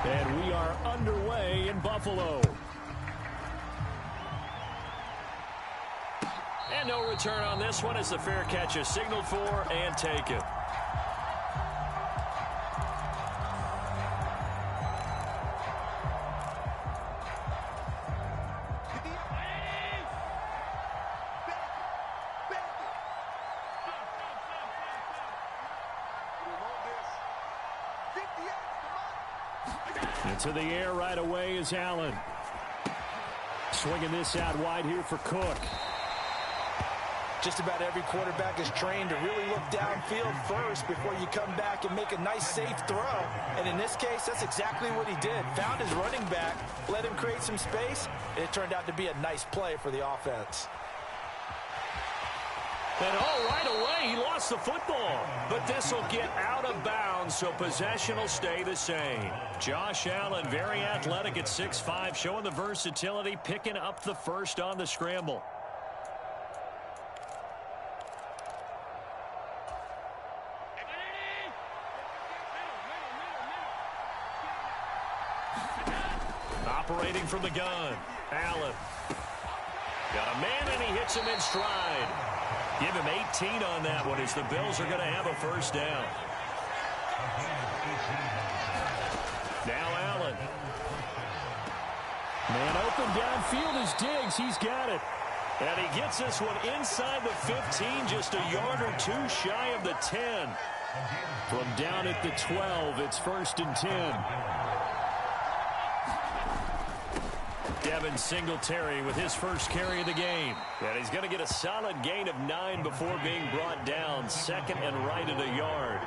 And we are underway in Buffalo. And no return on this one as the fair catch is signaled for and taken. Into the air right away is Allen. Swinging this out wide here for Cook. Just about every quarterback is trained to really look downfield first before you come back and make a nice, safe throw. And in this case, that's exactly what he did. Found his running back, let him create some space, and it turned out to be a nice play for the offense. And right away, he lost the football. But this will get out of bounds, so possession will stay the same. Josh Allen, very athletic at 6'5", showing the versatility, picking up the first on the scramble. Operating from the gun, Allen. Got a man, and he hits him in stride. Give him 18 on that one as the Bills are going to have a first down. Now Allen. Man open downfield is Diggs. He's got it. And he gets this one inside the 15, just a yard or two shy of the 10. From down at the 12, it's 1st and 10. Devin Singletary with his first carry of the game. And he's going to get a solid gain of 9 before being brought down. 2nd and right at a yard.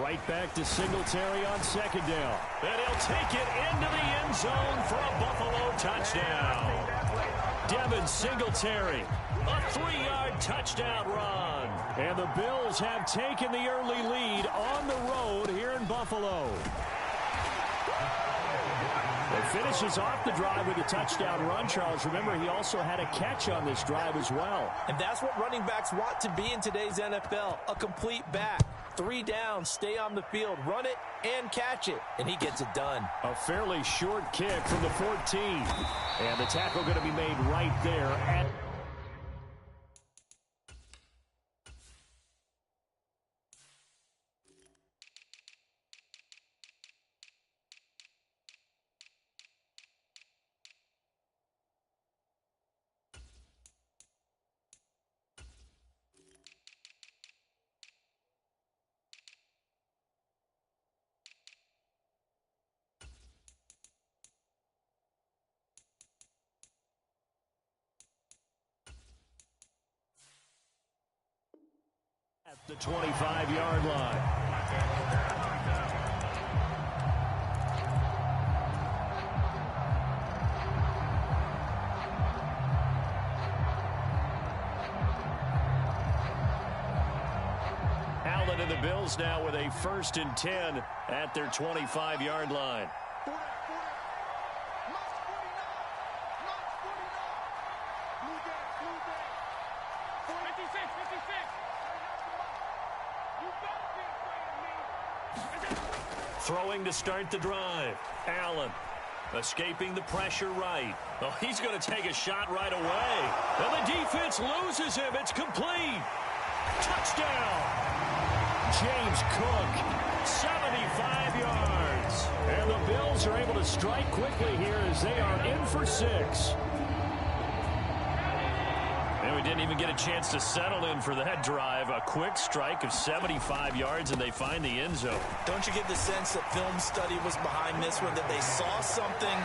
Right back to Singletary on 2nd down. And he'll take it into the end zone for a Buffalo touchdown. Devin Singletary, a 3-yard touchdown run. And the Bills have taken the early lead on the road here in Buffalo. He finishes off the drive with a touchdown run, Charles. Remember, he also had a catch on this drive as well. And that's what running backs want to be in today's NFL, a complete back. 3 down, stay on the field, run it, and catch it. And he gets it done. A fairly short kick from the 14. And the tackle going to be made right there at... the 25-yard line. Allen and the Bills now with a 1st and 10 at their 25-yard line. Throwing to start the drive. Allen escaping the pressure right. Oh, he's going to take a shot right away. And the defense loses him. It's complete. Touchdown. James Cook, 75 yards. And the Bills are able to strike quickly here as they are in for 6. And we didn't even get a chance to settle in for that drive. A quick strike of 75 yards, and they find the end zone. Don't you get the sense that film study was behind this one, that they saw something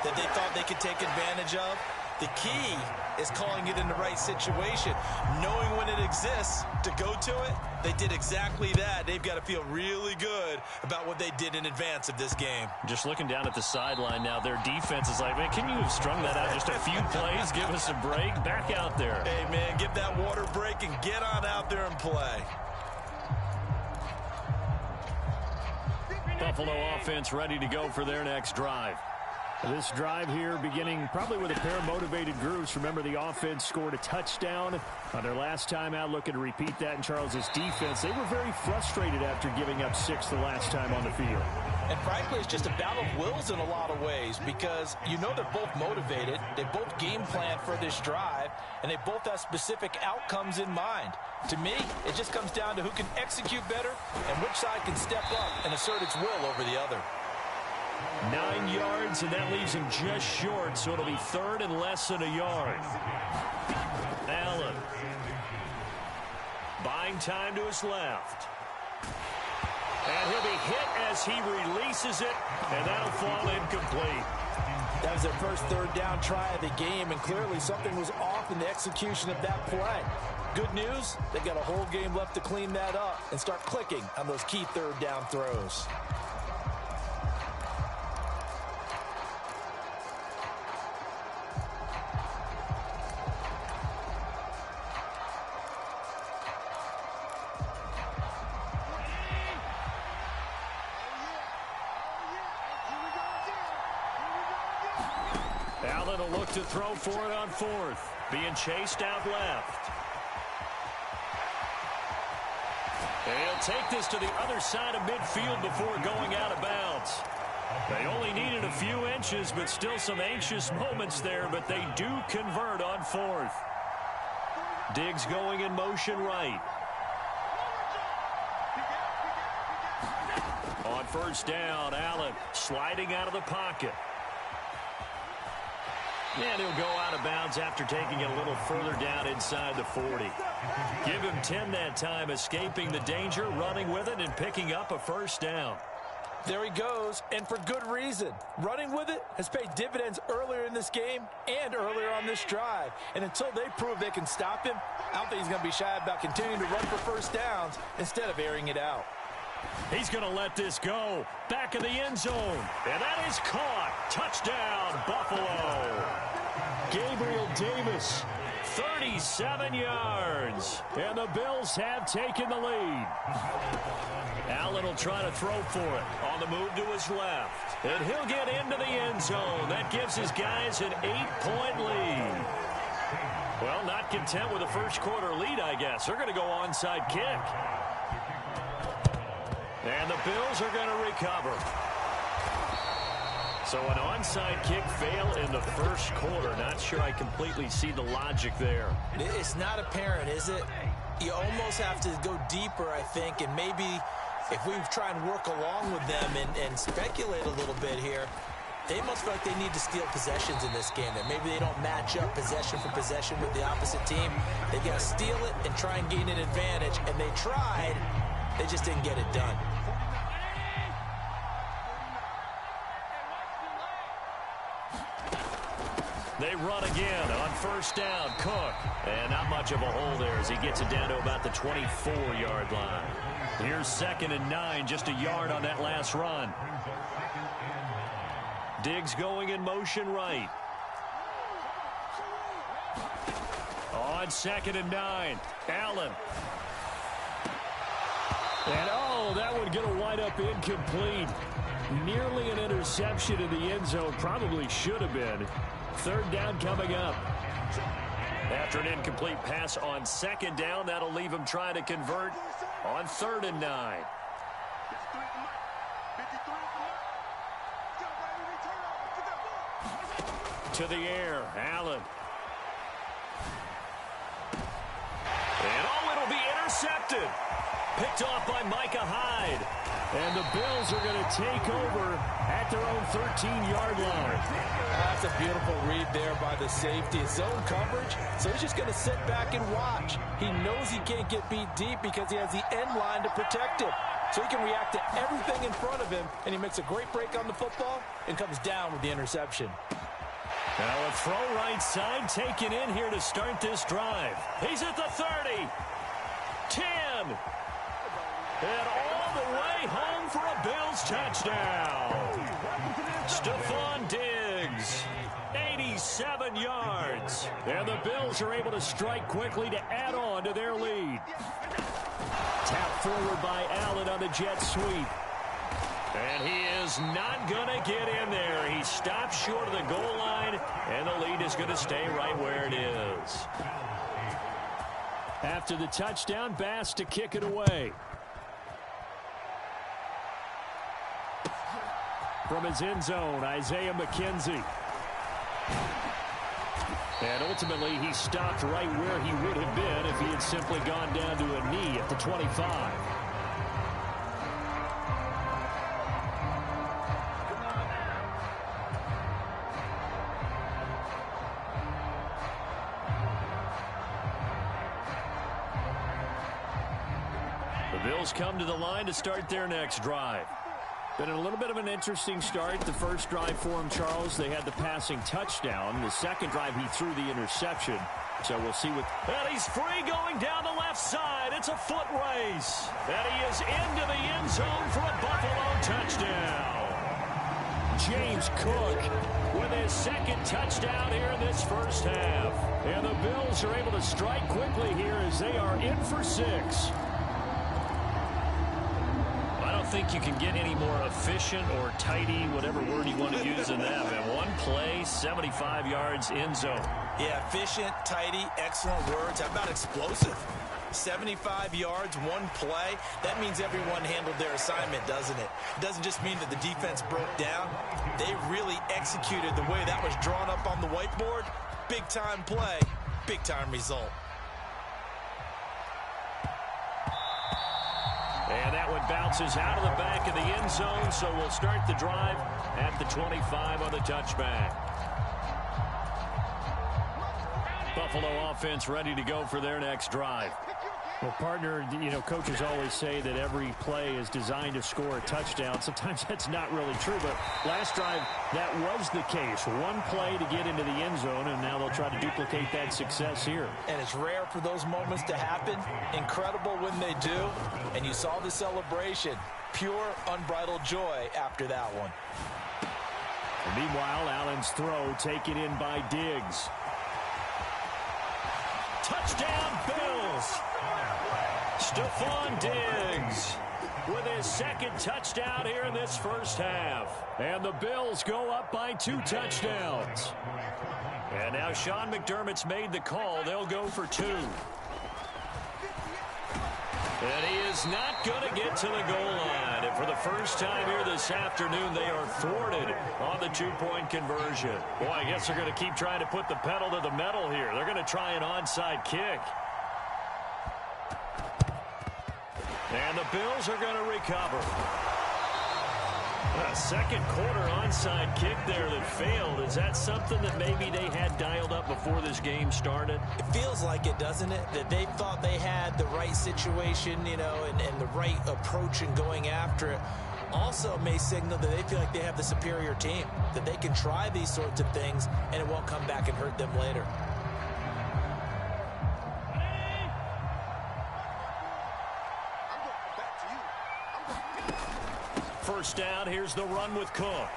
that they thought they could take advantage of? The key is calling it in the right situation, knowing when it exists to go to it. They did exactly that. They've got to feel really good about what they did in advance of this game. Just looking down at the sideline now, their defense is like, man, can you have strung that out just a few plays? Give us a break. Back out there. Hey, man, give that water break and get on out there and play. Buffalo offense ready to go for their next drive. This drive here beginning probably with a pair of motivated groups. Remember, the offense scored a touchdown on their last time out, looking to repeat that in Charles's defense. They were very frustrated after giving up 6 the last time on the field. And frankly, it's just a battle of wills in a lot of ways because you know they're both motivated. They both game plan for this drive, and they both have specific outcomes in mind. To me, it just comes down to who can execute better and which side can step up and assert its will over the other. 9 yards, and that leaves him just short, so it'll be 3rd and less than a yard. Allen. Buying time to his left. And he'll be hit as he releases it, and that'll fall incomplete. That was their first 3rd down try of the game, and clearly something was off in the execution of that play. Good news, they've got a whole game left to clean that up and start clicking on those key 3rd down throws. Allen will look to throw for it on 4th. Being chased out left. And he'll take this to the other side of midfield before going out of bounds. They only needed a few inches, but still some anxious moments there, but they do convert on 4th. Diggs going in motion right. On 1st down, Allen sliding out of the pocket. And he'll go out of bounds after taking it a little further down inside the 40. Give him 10 that time, escaping the danger, running with it, and picking up a 1st down. There he goes, and for good reason. Running with it has paid dividends earlier in this game and earlier on this drive. And until they prove they can stop him, I don't think he's going to be shy about continuing to run for 1st downs instead of airing it out. He's going to let this go. Back of the end zone. And that is caught. Touchdown, Buffalo. Gabriel Davis, 37 yards. And the Bills have taken the lead. Allen will try to throw for it. On the move to his left. And he'll get into the end zone. That gives his guys an 8-point lead. Well, not content with a first quarter lead, I guess. They're going to go onside kick. And the Bills are going to recover. So an onside kick fail in the first quarter. Not sure I completely see the logic there. It's not apparent, is it? You almost have to go deeper, I think, and maybe if we try and work along with them and speculate a little bit here, they must feel like they need to steal possessions in this game. That maybe they don't match up possession for possession with the opposite team. They got to steal it and try and gain an advantage, and they tried. They just didn't get it done. They run again on 1st down. Cook. And not much of a hole there as he gets it down to about the 24-yard line. Here's 2nd and 9, just a yard on that last run. Diggs going in motion right. On 2nd and 9, Allen. And that would get a wide up incomplete. Nearly an interception in the end zone. Probably should have been. 3rd down coming up. After an incomplete pass on 2nd down, that'll leave him trying to convert on 3rd and 9. To the air, Allen. And it'll be intercepted. Picked off by Micah Hyde. And the Bills are going to take over at their own 13-yard line. That's a beautiful read there by the safety. It's zone coverage, so he's just going to sit back and watch. He knows he can't get beat deep because he has the end line to protect him. So he can react to everything in front of him, and he makes a great break on the football and comes down with the interception. Now a throw right side taken in here to start this drive. He's at the 30. 10. And all the way home for a Bills touchdown. Stephon Diggs, 87 yards. And the Bills are able to strike quickly to add on to their lead. Tap forward by Allen on the jet sweep. And he is not going to get in there. He stopped short of the goal line, and the lead is going to stay right where it is. After the touchdown, Bass to kick it away. From his end zone, Isaiah McKenzie. And ultimately, he stopped right where he would have been if he had simply gone down to a knee at the 25. The Bills come to the line to start their next drive. Been a little bit of an interesting start. The first drive for him, Charles, they had the passing touchdown. The second drive, he threw the interception. So we'll see what... And he's free going down the left side. It's a foot race. And he is into the end zone for a Buffalo touchdown. James Cook with his second touchdown here in this first half. And the Bills are able to strike quickly here as they are in for 6. I think you can get any more efficient or tidy, whatever word you want to use in that. And one play, 75 yards in zone. Yeah, efficient, tidy, excellent words. How about explosive? 75 yards, one play. That means everyone handled their assignment, doesn't it? It doesn't just mean that the defense broke down. They really executed the way that was drawn up on the whiteboard. Big-time play, big-time result. And that one bounces out of the back of the end zone, so we'll start the drive at the 25 on the touchback. Buffalo offense ready to go for their next drive. Well, partner, you know, coaches always say that every play is designed to score a touchdown. Sometimes that's not really true, but last drive, that was the case. One play to get into the end zone, and now they'll try to duplicate that success here. And it's rare for those moments to happen. Incredible when they do. And you saw the celebration. Pure, unbridled joy after that one. And meanwhile, Allen's throw taken in by Diggs. Touchdown, Bills! Stephon Diggs with his second touchdown here in this first half. And the Bills go up by 2 touchdowns. And now Sean McDermott's made the call. They'll go for 2. And he is not going to get to the goal line. And for the first time here this afternoon, they are thwarted on the 2-point conversion. Boy, I guess they're going to keep trying to put the pedal to the metal here. They're going to try an onside kick. And the Bills are going to recover. A second quarter onside kick there that failed. Is that something that maybe they had dialed up before this game started? It feels like it, doesn't it? That they thought they had the right situation, you know, and the right approach in going after it. Also may signal that they feel like they have the superior team, that they can try these sorts of things and it won't come back and hurt them later. First down, here's the run with Cook.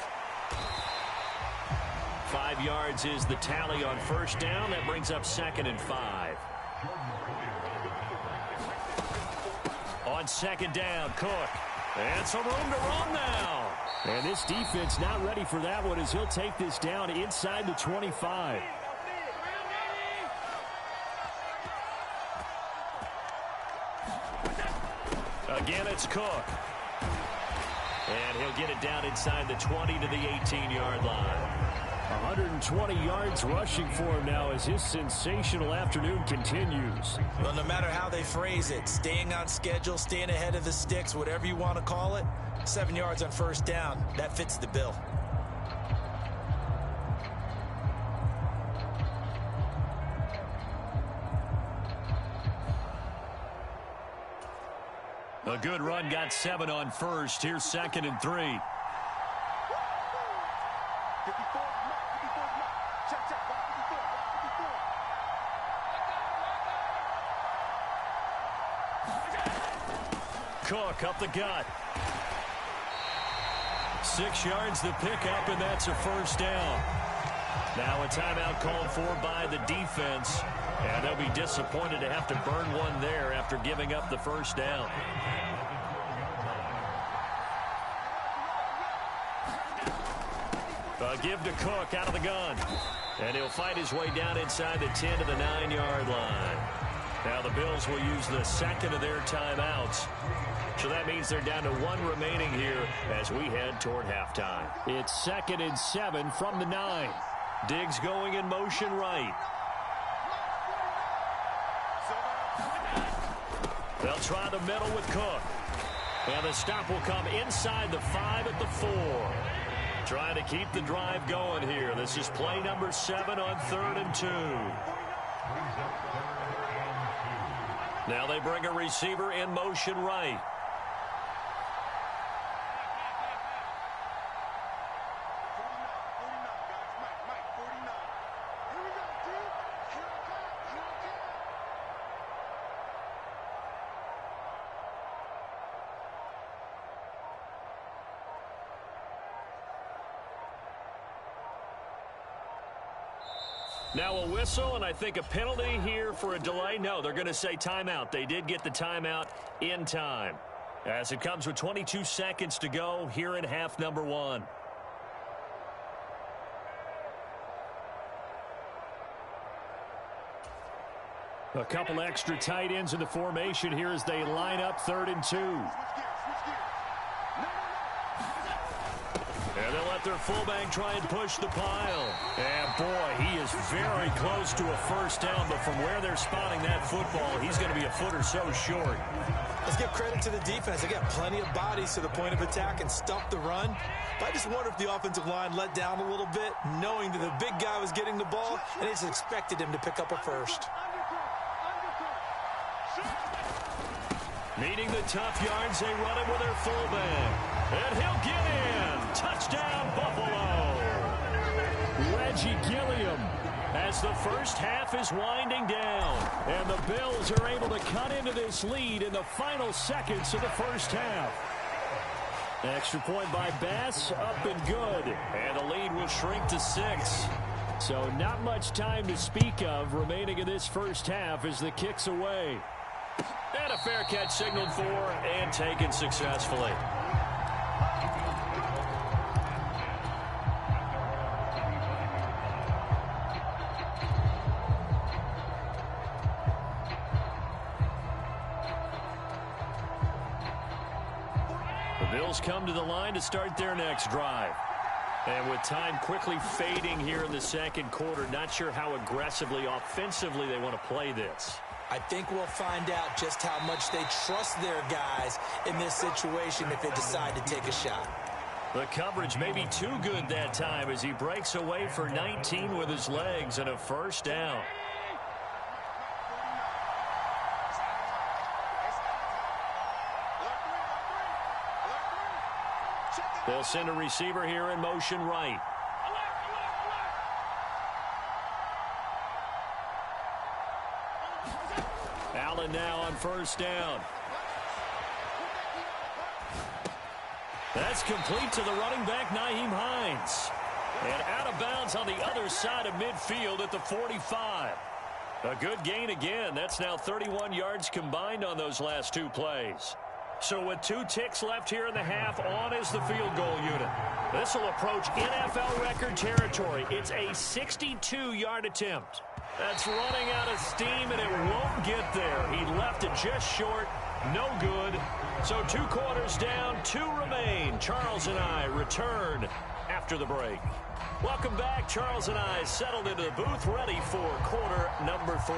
5 yards is the tally on first down. That brings up 2nd and 5. On second down, Cook. And some room to run now. And this defense not ready for that one as he'll take this down inside the 25. Again, it's Cook. And he'll get it down inside the 20 to the 18-yard line. 120 yards rushing for him now as his sensational afternoon continues. Well, no matter how they phrase it, staying on schedule, staying ahead of the sticks, whatever you want to call it, 7 yards on first down, that fits the bill. A good run, got 7 on first. Here's 2nd and 3. Cook up the gut. 6 yards the pickup, and that's a first down. Now a timeout called for by the defense. And they'll be disappointed to have to burn one there after giving up the first down. Give to Cook out of the gun. And he'll fight his way down inside the 10 to the 9-yard line. Now the Bills will use the second of their timeouts. So that means they're down to 1 remaining here as we head toward halftime. It's 2nd and 7 from the 9. Diggs going in motion right. They'll try the middle with Cook. And the stop will come inside the 5 at the 4. Trying to keep the drive going here. This is play number 7 on 3rd and 2. Now they bring a receiver in motion right. Now a whistle, and I think a penalty here for a delay. No, they're going to say timeout. They did get the timeout in time. As it comes with 22 seconds to go here in half number 1. A couple extra tight ends in the formation here as they line up 3rd and 2. And they'll let their fullback try and push the pile. And, boy, he is very close to a first down. But from where they're spotting that football, he's going to be a foot or so short. Let's give credit to the defense. They got plenty of bodies to the point of attack and stuff the run. But I just wonder if the offensive line let down a little bit, knowing that the big guy was getting the ball, and they just expected him to pick up a first. Meeting the tough yards, they run it with their fullback. And he'll get in. Touchdown, Buffalo. Reggie Gilliam as the first half is winding down. And the Bills are able to cut into this lead in the final seconds of the first half. Extra point by Bass, up and good. And the lead will shrink to 6. So not much time to speak of remaining in this first half as the kick's away. And a fair catch signaled for and taken successfully. The Bills come to the line to start their next drive. And with time quickly fading here in the second quarter, not sure how aggressively, offensively they want to play this. I think we'll find out just how much they trust their guys in this situation if they decide to take a shot. The coverage may be too good that time as he breaks away for 19 with his legs and a first down. They'll send a receiver here in motion right. Allen now on first down. That's complete to the running back, Nyheim Hines. And out of bounds on the other side of midfield at the 45. A good gain again. That's now 31 yards combined on those last 2 plays. So with 2 ticks left here in the half, on is the field goal unit. This will approach NFL record territory. It's a 62-yard attempt. That's running out of steam, and it won't get there. He left it just short. No good. So 2 quarters down, 2 remain. Charles and I return after the break. Welcome back. Charles and I settled into the booth, ready for quarter number 3.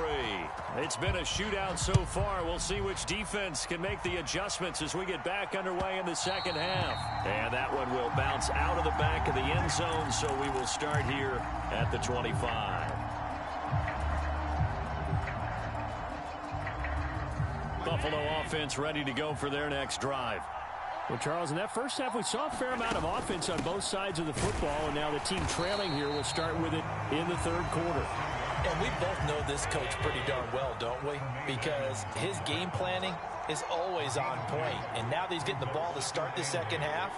It's been a shootout so far. We'll see which defense can make the adjustments as we get back underway in the second half. And that one will bounce out of the back of the end zone, so we will start here at the 25. Buffalo offense ready to go for their next drive. Well, Charles, in that first half, we saw a fair amount of offense on both sides of the football, and now the team trailing here will start with it in the third quarter. And we both know this coach pretty darn well, don't we? Because his game planning is always on point. And now that he's getting the ball to start the second half,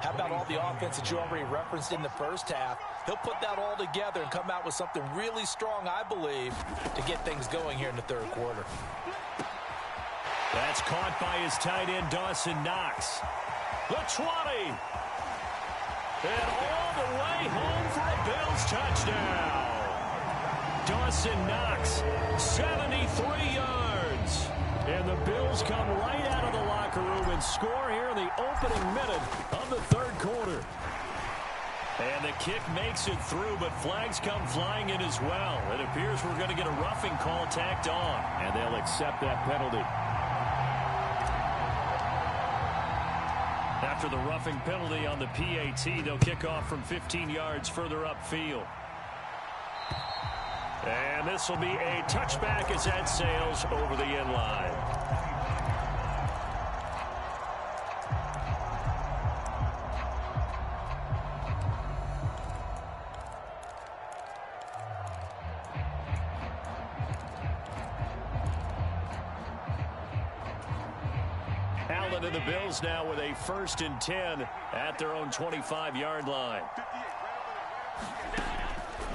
how about all the offense that you already referenced in the first half? He'll put that all together and come out with something really strong, I believe, to get things going here in the third quarter. That's caught by his tight end, Dawson Knox. The 20. And all the way home for a Bills touchdown. Dawson Knox, 73 yards. And the Bills come right out of the locker room and score here in the opening minute of the third quarter. And the kick makes it through, but flags come flying in as well. It appears we're going to get a roughing call tacked on. And they'll accept that penalty. After the roughing penalty on the PAT, they'll kick off from 15 yards further upfield. And this will be a touchback as that sails over the end line. Allen and the Bills now with a 1st and 10 at their own 25-yard line.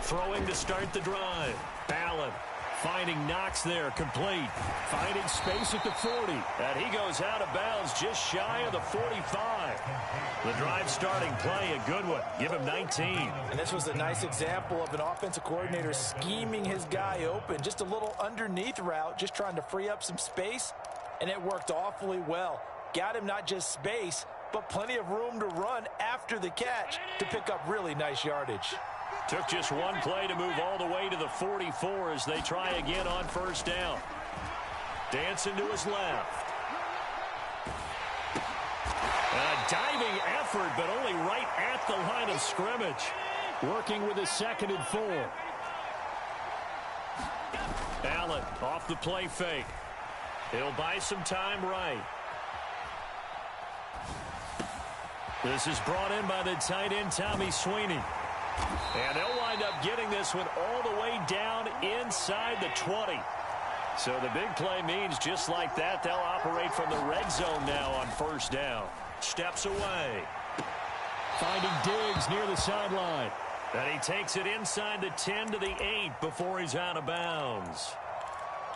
Throwing to start the drive. Allen finding Knox there, complete. Finding space at the 40. And he goes out of bounds just shy of the 45. The drive starting play, a good one. Give him 19. And this was a nice example of an offensive coordinator scheming his guy open. Just a little underneath route, just trying to free up some space. And it worked awfully well. Got him not just space, but plenty of room to run after the catch to pick up really nice yardage. Took just one play to move all the way to the 44 as they try again on 1st down. Dancing to his left. A diving effort, but only right at the line of scrimmage. Working with a 2nd and 4. Allen off the play fake. He'll buy some time right. This is brought in by the tight end, Tommy Sweeney. And they'll wind up getting this one all the way down inside the 20. So the big play means just like that, they'll operate from the red zone now on 1st down. Steps away. Finding Diggs near the sideline. And he takes it inside the 10 to the 8 before he's out of bounds.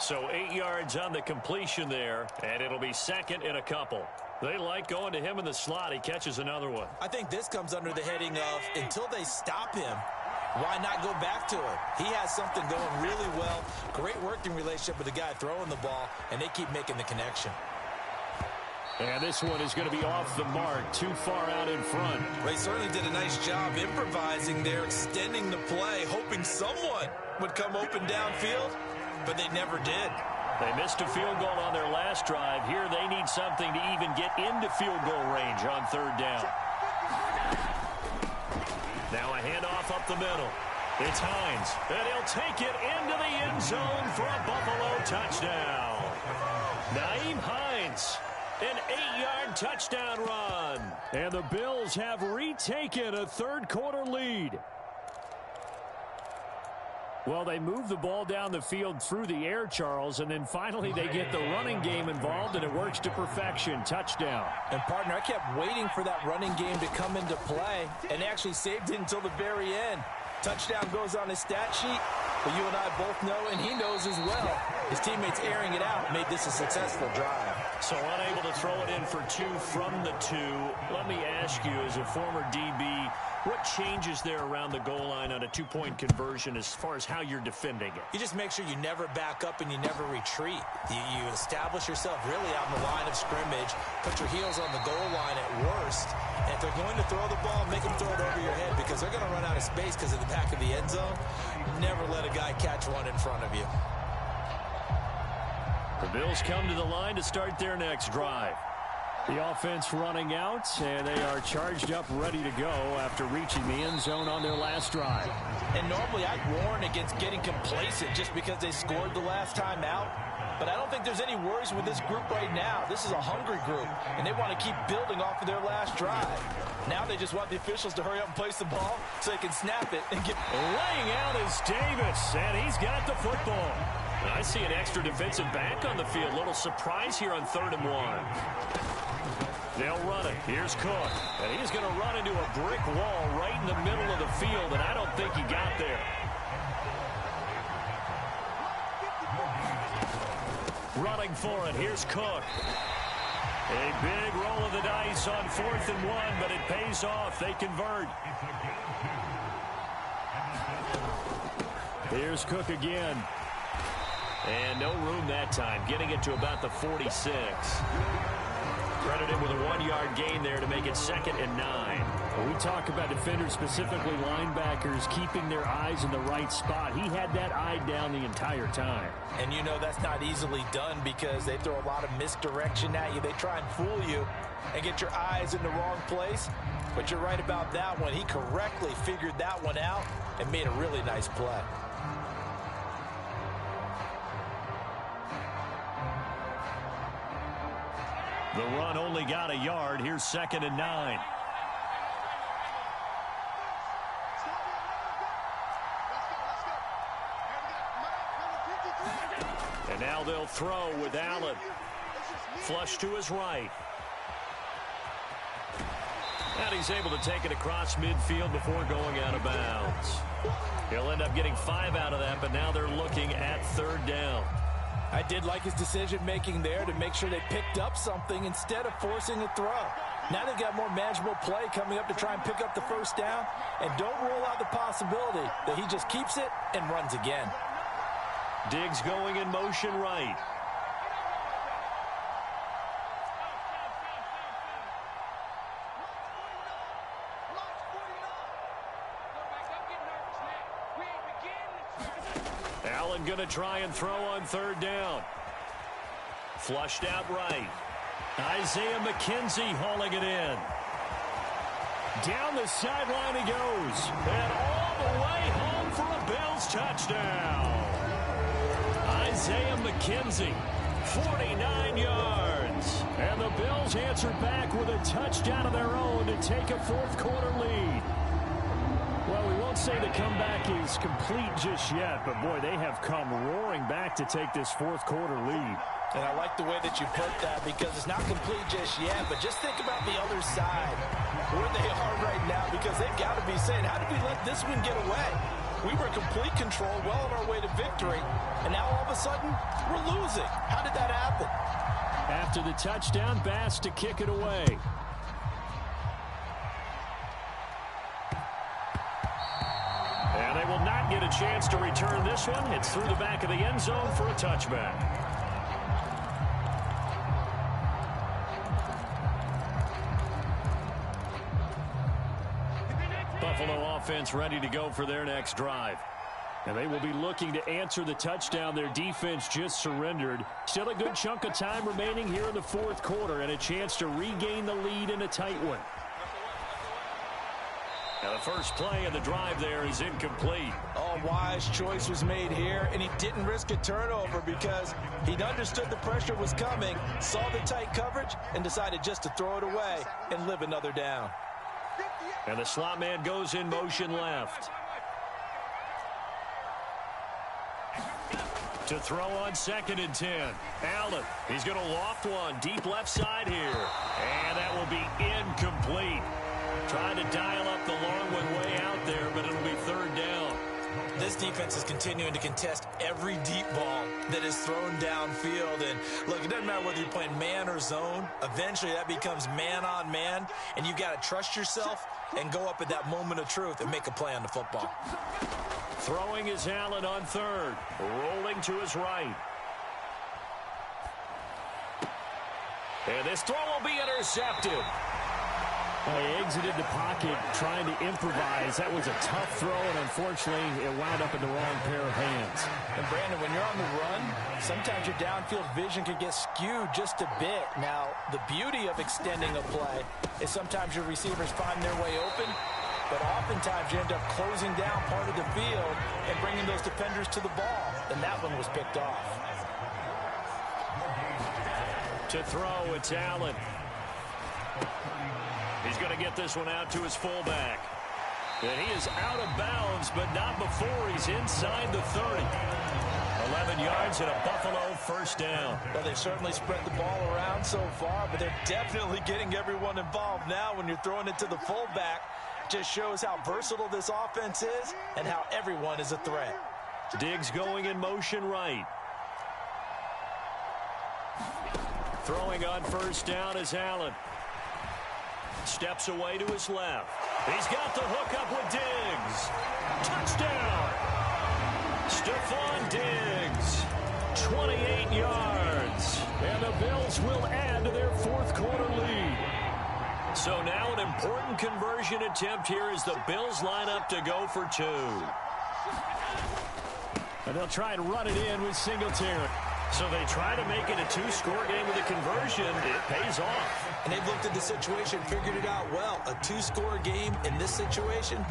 So 8 yards on the completion there, and it'll be 2nd and a couple. They like going to him in the slot. He catches another one. I think this comes under the heading of until they stop him, why not go back to him? He has something going really well. Great working relationship with the guy throwing the ball, and they keep making the connection. And this one is going to be off the mark, too far out in front. Well, he certainly did a nice job improvising there, extending the play, hoping someone would come open downfield, but they never did. They missed a field goal on their last drive. Here they need something to even get into field goal range on 3rd down. Now a handoff up the middle. It's Hines, and he'll take it into the end zone for a Buffalo touchdown. Nyheim Hines, an 8-yard touchdown run. And the Bills have retaken a third-quarter lead. Well, they move the ball down the field through the air, Charles, and then finally they get the running game involved, and it works to perfection. Touchdown. And, partner, I kept waiting for that running game to come into play, and they actually saved it until the very end. Touchdown goes on his stat sheet, but you and I both know, and he knows as well, his teammates airing it out made this a successful drive. So unable to throw it in for 2 from the 2. Let me ask you, as a former DB, what changes there around the goal line on a 2-point conversion as far as how you're defending it? You just make sure you never back up and you never retreat. You establish yourself really out in the line of scrimmage, put your heels on the goal line at worst, and if they're going to throw the ball, make them throw it over your head because they're going to run out of space because of the back of the end zone. Never let a guy catch one in front of you. The Bills come to the line to start their next drive. The offense running out, and they are charged up, ready to go after reaching the end zone on their last drive. And normally I'd warn against getting complacent just because they scored the last time out. But I don't think there's any worries with this group right now. This is a hungry group, and they want to keep building off of their last drive. Now they just want the officials to hurry up and place the ball so they can snap it and get... Laying out is Davis, and he's got the football. And I see an extra defensive back on the field. Little surprise here on 3rd and 1. They'll run it. Here's Cook. And he's going to run into a brick wall right in the middle of the field, and I don't think he got there. Running for it. Here's Cook. A big roll of the dice on 4th and 1, but it pays off. They convert. Here's Cook again. And no room that time, getting it to about the 46. Credited with a 1-yard gain there to make it 2nd and 9. When we talk about defenders, specifically linebackers, keeping their eyes in the right spot, he had that eye down the entire time. And you know that's not easily done because they throw a lot of misdirection at you. They try and fool you and get your eyes in the wrong place. But you're right about that one. He correctly figured that one out and made a really nice play. The run only got a yard. Here's 2nd and 9. And now they'll throw with Allen. Flush to his right. And he's able to take it across midfield before going out of bounds. He'll end up getting 5 out of that, but now they're looking at 3rd down. I did like his decision-making there to make sure they picked up something instead of forcing a throw. Now they've got more manageable play coming up to try and pick up the 1st down. And don't rule out the possibility that he just keeps it and runs again. Diggs going in motion right. Allen going to try and throw on 3rd down. Flushed out right. Isaiah McKenzie hauling it in. Down the sideline he goes. And all the way home for a Bills touchdown. Isaiah McKenzie, 49 yards. And the Bills answer back with a touchdown of their own to take a 4th quarter lead. Well, we won't say the comeback is complete just yet, but boy, they have come roaring back to take this 4th quarter lead. And I like the way that you put that because it's not complete just yet, but just think about the other side, where they are right now, because they've got to be saying, how did we let this one get away? We were in complete control, well on our way to victory, and now all of a sudden, we're losing. How did that happen? After the touchdown, Bass to kick it away. And they will not get a chance to return this one. It's through the back of the end zone for a touchback. Buffalo offense ready to go for their next drive. And they will be looking to answer the touchdown their defense just surrendered. Still a good chunk of time remaining here in the 4th quarter and a chance to regain the lead in a tight one. Now the first play of the drive there is incomplete. Oh, wise choice was made here, and he didn't risk a turnover because he'd understood the pressure was coming, saw the tight coverage, and decided just to throw it away and live another down. And the slot man goes in motion left. To throw on 2nd and 10. Allen, he's going to loft one deep left side here. And that will be incomplete. Trying to dial up the long one way out there, but it'll be 3rd down. This defense is continuing to contest every deep ball that is thrown downfield. And look, it doesn't matter whether you're playing man or zone. Eventually that becomes man on man, and you've got to trust yourself and go up at that moment of truth and make a play on the football. Throwing is Allen on 3rd. Rolling to his right. And this throw will be intercepted. He exited the pocket trying to improvise. That was a tough throw, and unfortunately, it wound up in the wrong pair of hands. And, Brandon, when you're on the run, sometimes your downfield vision can get skewed just a bit. Now, the beauty of extending a play is sometimes your receivers find their way open, but oftentimes you end up closing down part of the field and bringing those defenders to the ball, and that one was picked off. To throw, it's Allen. He's going to get this one out to his fullback. And he is out of bounds, but not before he's inside the 30. 11 yards and a Buffalo 1st down. Well, they've certainly spread the ball around so far, but they're definitely getting everyone involved now when you're throwing it to the fullback. Just shows how versatile this offense is and how everyone is a threat. Diggs going in motion right. Throwing on first down is Allen. Steps away to his left. He's got the hook up with Diggs. Touchdown! Stephon Diggs, 28 yards. And the Bills will add to their fourth quarter lead. So now an important conversion attempt here as the Bills line up to go for two. And they'll try and run it in with Singletary. So they try to make it a two-score game with a conversion. It pays off. And they've looked at the situation, figured it out well. A two-score game in this situation,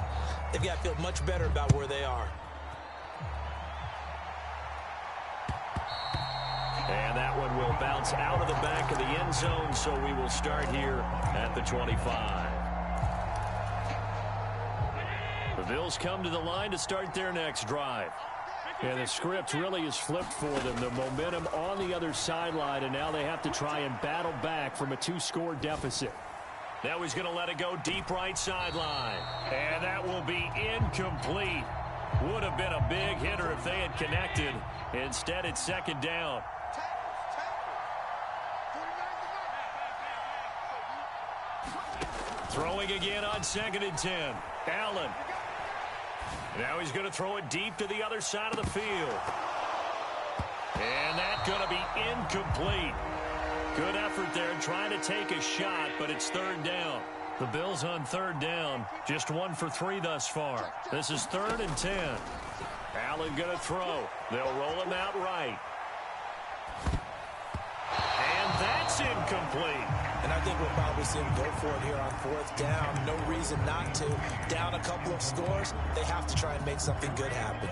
they've got to feel much better about where they are. And that one will bounce out of the back of the end zone, so we will start here at the 25. The Bills come to the line to start their next drive. And the script really is flipped for them. The momentum on the other sideline, and now they have to try and battle back from a two-score deficit. Now he's going to let it go deep right sideline. And that will be incomplete. Would have been a big hitter if they had connected. Instead, it's second down. Throwing again on 2nd and 10. Allen. Now he's going to throw it deep to the other side of the field. And that's going to be incomplete. Good effort there trying to take a shot, but it's third down. The Bills on third down, just 1 for 3 thus far. This is 3rd and 10. Allen going to throw. They'll roll him out right. And that's incomplete. And I think we'll probably see him go for it here on 4th down. No reason not to. Down a couple of scores, they have to try and make something good happen.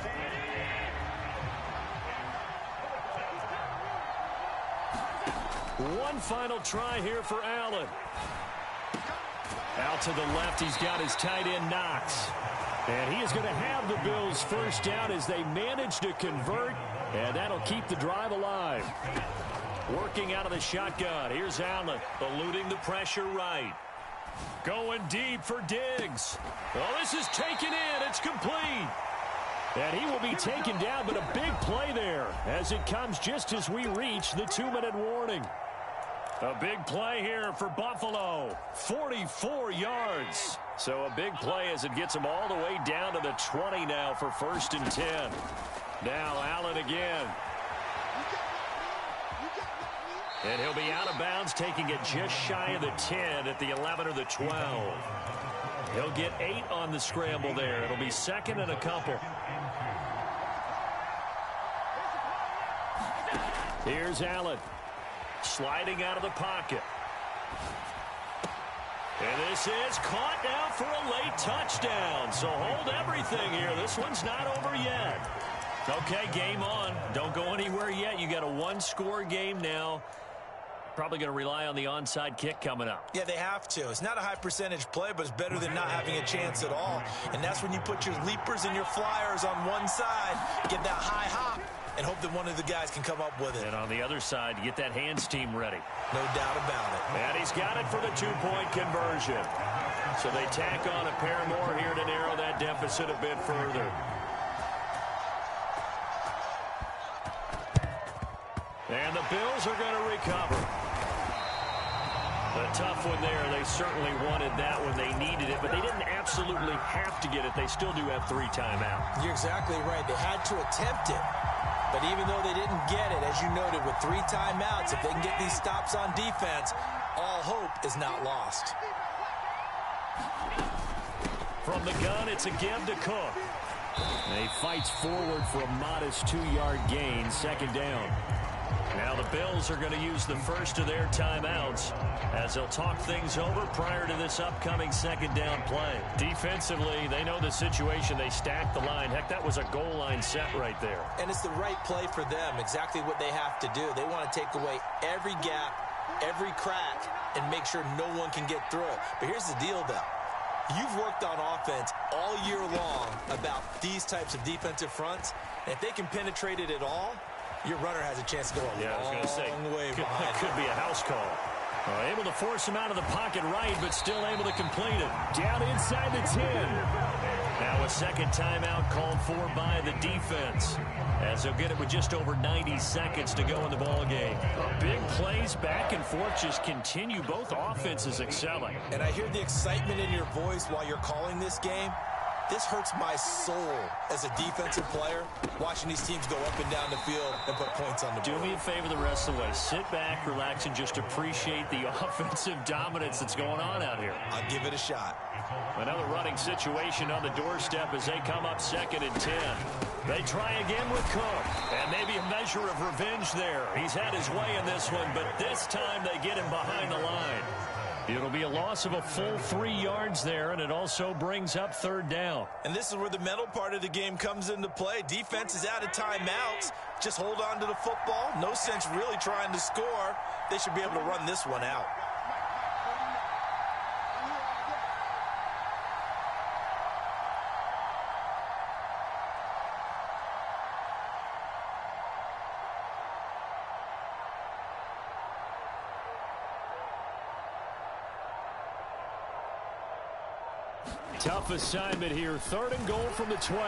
One final try here for Allen. Out to the left, he's got his tight end Knox. And he is going to have the Bills first down as they manage to convert, and that'll keep the drive alive. Working out of the shotgun. Here's Allen, eluding the pressure right. Going deep for Diggs. Oh, this is taken in. It's complete. And he will be taken down, but a big play there as it comes just as we reach the 2-minute warning. A big play here for Buffalo. 44 yards. So a big play as it gets them all the way down to the 20 now for 1st and 10. Now Allen again. And he'll be out of bounds, taking it just shy of the 10 at the 11 or the 12. He'll get 8 on the scramble there. It'll be 2nd and a couple. Here's Allen. Sliding out of the pocket. And this is caught now for a late touchdown. So hold everything here. This one's not over yet. Okay, game on. Don't go anywhere yet. You got a one-score game now. Probably going to rely on the onside kick coming up. Yeah, they have to. It's not a high percentage play, but it's better than not having a chance at all. And that's when you put your leapers and your flyers on one side, get that high hop, and hope that one of the guys can come up with it. And on the other side, get that hands team ready. No doubt about it. And he's got it for the two-point conversion. So they tack on a pair more here to narrow that deficit a bit further. And the Bills are going to recover. A tough one there. They certainly wanted that when they needed it, but they didn't absolutely have to get it. They still do have 3 timeouts. You're exactly right. They had to attempt it. But even though they didn't get it, as you noted, with 3 timeouts, if they can get these stops on defense, all hope is not lost. From the gun, it's a give to Cook. And he fights forward for a modest 2-yard gain, 2nd down. Now the Bills are going to use the first of their timeouts as they'll talk things over prior to this upcoming 2nd down play. Defensively, they know the situation. They stack the line. Heck, that was a goal line set right there. And it's the right play for them, exactly what they have to do. They want to take away every gap, every crack, and make sure no one can get through it. But here's the deal, though. You've worked on offense all year long about these types of defensive fronts. And if they can penetrate it at all, your runner has a chance to go a long way behind. Could be a house call. Able to force him out of the pocket right, but still able to complete it. Down inside the 10. Now a second timeout called for by the defense, as they'll get it with just over 90 seconds to go in the ball game. Big plays back and forth just continue. Both offenses excelling. And I hear the excitement in your voice while you're calling this game. This hurts my soul as a defensive player, watching these teams go up and down the field and put points on the board. Do me a favor the rest of the way. Sit back, relax, and just appreciate the offensive dominance that's going on out here. I'll give it a shot. Another running situation on the doorstep as they come up 2nd and 10. They try again with Cook, and maybe a measure of revenge there. He's had his way in this one, but this time they get him behind the line. It'll be a loss of a full 3 yards there, and it also brings up 3rd down. And this is where the mental part of the game comes into play. Defense is out of timeouts. Just hold on to the football. No sense really trying to score. They should be able to run this one out. Tough assignment here. 3rd and goal from the 12.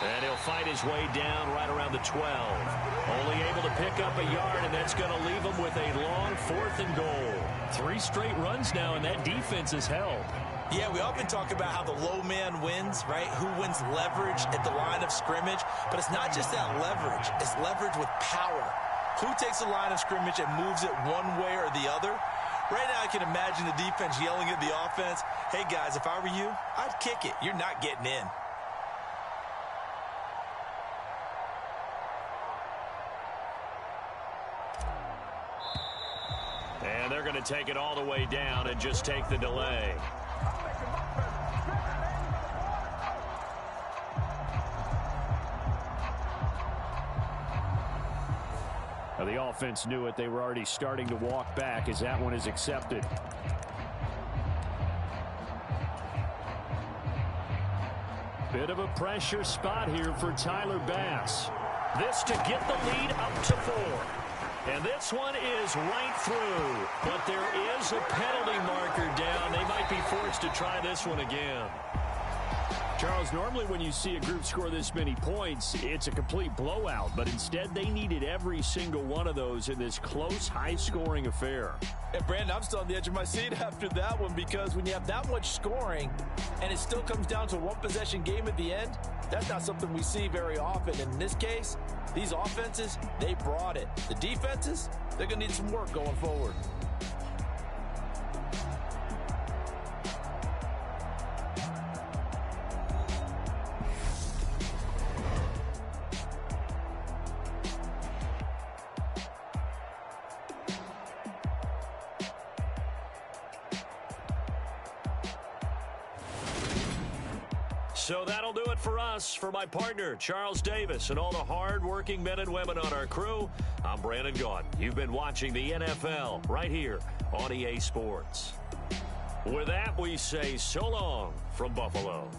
And he'll fight his way down right around the 12. Only able to pick up a yard, and that's going to leave him with a long 4th and goal. 3 straight runs now, and that defense is held. Yeah, we often talk about how the low man wins, right? Who wins leverage at the line of scrimmage. But it's not just that leverage. It's leverage with power. Who takes the line of scrimmage and moves it one way or the other? Right now, I can imagine the defense yelling at the offense, hey, guys, if I were you, I'd kick it. You're not getting in. And they're going to take it all the way down and just take the delay. Now, the offense knew it. They were already starting to walk back as that one is accepted. Bit of a pressure spot here for Tyler Bass. This to get the lead up to 4. And this one is right through. But there is a penalty marker down. They might be forced to try this one again. Charles, normally when you see a group score this many points, it's a complete blowout. But instead, they needed every single one of those in this close, high-scoring affair. And, Brandon, I'm still on the edge of my seat after that one, because when you have that much scoring and it still comes down to a one-possession game at the end, that's not something we see very often. And in this case, these offenses, they brought it. The defenses, they're going to need some work going forward. So that'll do it for us. For my partner, Charles Davis, and all the hard-working men and women on our crew, I'm Brandon Gaudin. You've been watching the NFL right here on EA Sports. With that, we say so long from Buffalo.